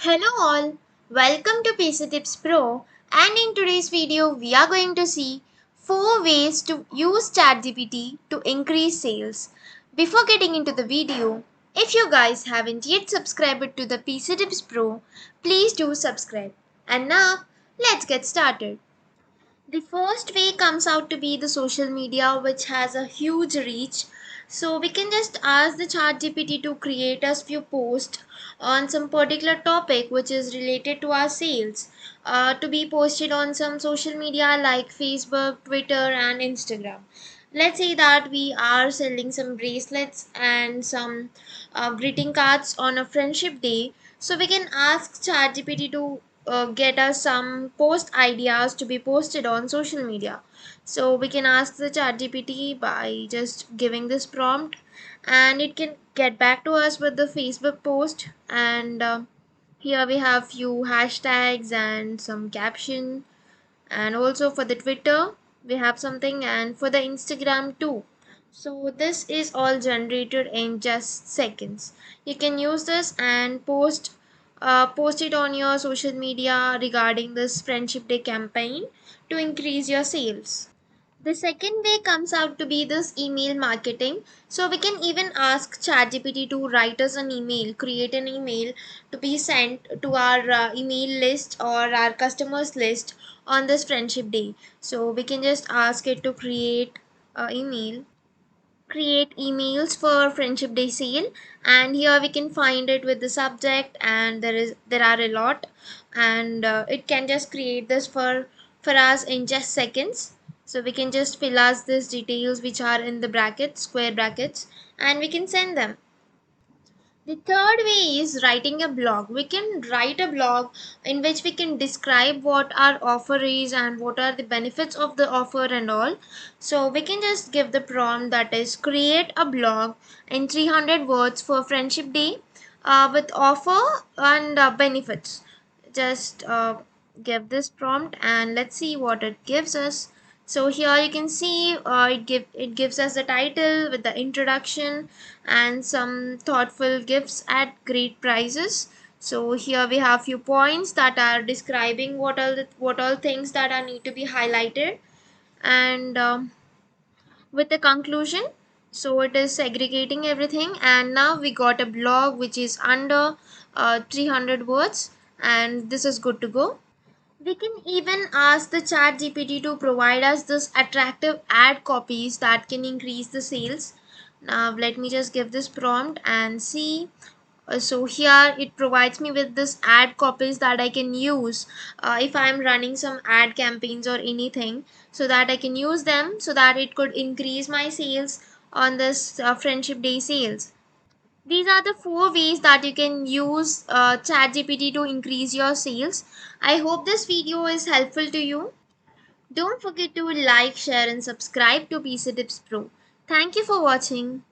Hello all, welcome to PC Tips Pro, and in today's video we are going to see 4 ways to use ChatGPT to increase sales. Before getting into the video, if you guys haven't yet subscribed to the PC Tips Pro, please do subscribe. And now let's get started. The first way comes out to be the social media, which has a huge reach. So we can just ask the chat GPT to create us few posts on some particular topic which is related to our sales, to be posted on some social media like Facebook, Twitter and Instagram. Let's say that we are selling some bracelets and some greeting cards on a friendship day, so we can ask ChatGPT to get us some post ideas to be posted on social media. So we can ask the ChatGPT by just giving this prompt, and it can get back to us with the Facebook post. And here we have few hashtags and some caption, and also for the Twitter we have something, and for the Instagram too. So this is all generated in just seconds. You can use this and post it on your social media regarding this friendship day campaign to increase your sales. The second way comes out to be this email marketing. So we can even ask ChatGPT to write us an email, create an email to be sent to our email list or our customers list on this friendship day. So we can just ask it to create emails for friendship day sale, and here we can find it with the subject, and there are a lot, and it can just create this for us in just seconds. So we can just fill us these details which are in the brackets, square brackets, and we can send them. The third way is writing a blog. We can write a blog in which we can describe what our offer is and what are the benefits of the offer and all. So we can just give the prompt, that is create a blog in 300 words for friendship day with offer and benefits. Just give this prompt and let's see what it gives us. So here you can see it gives us the title with the introduction and some thoughtful gifts at great prices. So here we have few points that are describing what all things that are need to be highlighted, and with the conclusion. So it is segregating everything, and now we got a blog which is under 300 words, and this is good to go. We can even ask the chat GPT to provide us this attractive ad copies that can increase the sales. Now let me just give this prompt and see. So here it provides me with this ad copies that I can use if I'm running some ad campaigns or anything, so that I can use them so that it could increase my sales on this friendship day sales. These are the 4 ways that you can use ChatGPT to increase your sales. I hope this video is helpful to you. Don't forget to like, share, and subscribe to PC Tips Pro. Thank you for watching.